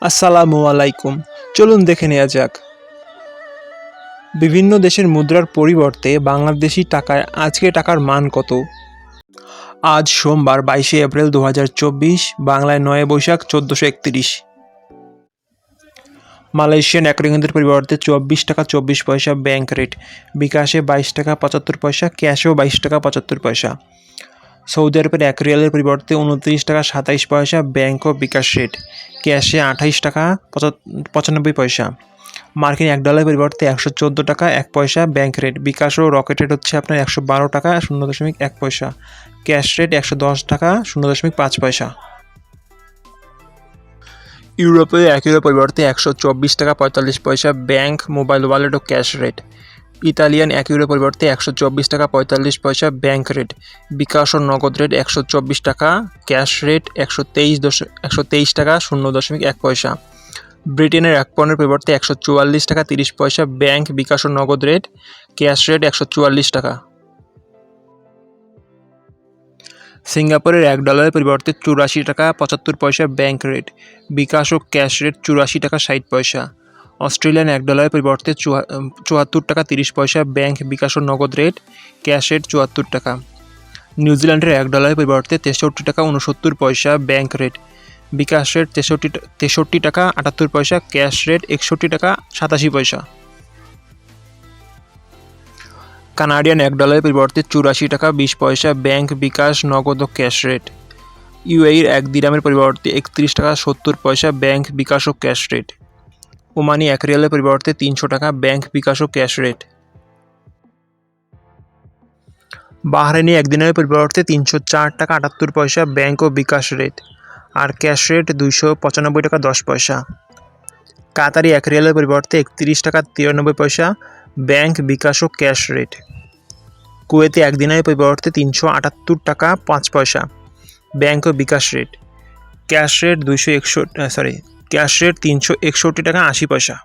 আসসালামু আলাইকুম। চলুন দেখে নেওয়া যাক বিভিন্ন দেশের মুদ্রার পরিবর্তে বাংলাদেশি টাকায় আজকে টাকার মান কত। আজ সোমবার 22শে এপ্রিল 2024, বাংলায় 9 বৈশাখ 1431। মালয়েশিয়ান এক রিঙ্গিতের পরিবর্তে 24 টাকা 24 পয়সা ব্যাংক রেট, বিকাশে 22 টাকা 75 পয়সা, ক্যাশেও 22 টাকা 75 পয়সা। সৌদি আরবের এক রিয়ালের পরিবর্তে 29 টাকা 27 পয়সা ব্যাংক ও বিকাশ রেট, ক্যাশে 28 টাকা 95 পয়সা। মার্কিন $1 পরিবর্তে 114 টাকা 1 পয়সা ব্যাংক রেট, বিকাশ ও রকেট রেট হচ্ছে আপনার 112 টাকা 0.1 পয়সা, ক্যাশ রেট 110 টাকা 0.5 পয়সা। ইউরোপে 1 ইউরো পরিবর্তে 124 টাকা 45 পয়সা ব্যাংক, মোবাইল ওয়ালেট ও ক্যাশ রেট। ইতালিয়ান 1 ইউরো পরিবর্তে 124 টাকা 45 পয়সা ব্যাংক রেট, বিকাশ ও নগদ রেট 124 টাকা, ক্যাশ রেট 123 টাকা 0.1 পয়সা। ব্রিটেনের 1 পাউন্ডের পরিবর্তে 144 টাকা 30 পয়সা ব্যাংক, বিকাশ ও নগদ রেট, ক্যাশ রেট 144 টাকা। সিঙ্গাপুরের $1 পরিবর্তে 84 টাকা 75 পয়সা ব্যাংক রেট, বিকাশ ও ক্যাশ রেট 84 টাকা 60 পয়সা। অস্ট্রেলিয়ান $1 পরিবর্তে 74 টাকা 30 পয়সা ব্যাংক, বিকাশ ও নগদ রেট, ক্যাশ রেট 74 টাকা। নিউজিল্যান্ডের $1 পরিবর্তে 63 টাকা 69 পয়সা ব্যাংক রেট, বিকাশ রেট 63 টাকা 78 পয়সা, ক্যাশ রেট 61 টাকা 87 পয়সা। কানাডিয়ান $1 পরিবর্তে 84 টাকা 20 পয়সা ব্যাংক, বিকাশ, নগদ ও ক্যাশ রেট। ইউএইর 1 দিরহামের পরিবর্তে 31 টাকা 70 পয়সা ব্যাংক, বিকাশ ও ক্যাশ রেট। ওমানি 1 রিয়ালের পরিবর্তে 300 টাকা ব্যাংক, বিকাশ ও ক্যাশ রেট। বাহরাইনি 1 দিনের পরিবর্তে 304 টাকা 78 পয়সা ব্যাংক ও বিকাশ রেট, আর ক্যাশ রেট 295 টাকা 10 পয়সা। কাতারি 1 রিয়ালের পরিবর্তে 31 টাকা 93 পয়সা ব্যাংক, বিকাশ ও ক্যাশ রেট। কুয়েতে 1 দিনের পরিবর্তে 378 টাকা 5 পয়সা ব্যাংক ও বিকাশ রেট, ক্যাশ রেট 361 টাকা 80 পয়সা।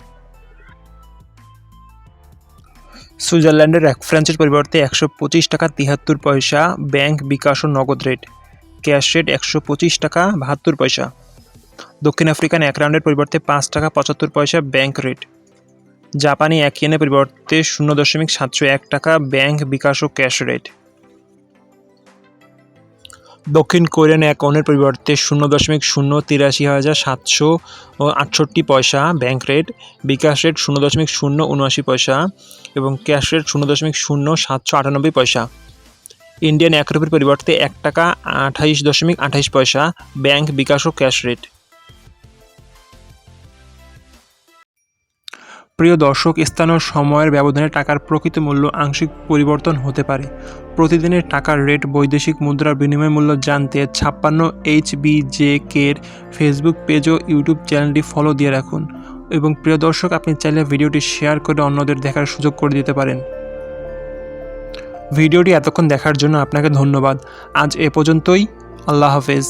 সুইজারল্যান্ডের 1 ফ্রান্সের পরিবর্তে 125 টাকা 73 পয়সা ব্যাংক, বিকাশ ও নগদ রেট, ক্যাশ রেট 125 টাকা 72 পয়সা। দক্ষিণ আফ্রিকান 1 রাউন্ডের পরিবর্তে 5 টাকা 75 পয়সা ব্যাংক রেট। জাপানি 1 ইয়েনের পরিবর্তে 0.701 টাকা ব্যাংক, বিকাশ ও ক্যাশ রেট। দক্ষিণ কোরিয়ান 1 ওনের পরিবর্তে 0.083,768 পয়সা ব্যাংক রেট, বিকাশ রেট 0.079 পয়সা এবং ক্যাশ রেট 0.0798 পয়সা। ইন্ডিয়ান 1 রুপির পরিবর্তে 1 টাকা 28.28 পয়সা ব্যাংক, বিকাশ ও ক্যাশ রেট। প্রিয় দর্শক, স্থান ও সময়ের ব্যবধানে টাকার প্রকৃত মূল্য আংশিক পরিবর্তন হতে পারে। প্রতিদিনের টাকার রেট বৈদেশিক মুদ্রার বিনিময় মূল্য জানতে 56HBJK-র ফেসবুক পেজ ও ইউটিউব চ্যানেলটি ফলো দিয়ে রাখুন। এবং প্রিয় দর্শক, আপনি চাইলে ভিডিওটি শেয়ার করে অন্যদের দেখার সুযোগ করে দিতে পারেন। ভিডিওটি এতক্ষণ দেখার জন্য আপনাকে ধন্যবাদ। আজ এ পর্যন্তই। আল্লাহ হাফেজ।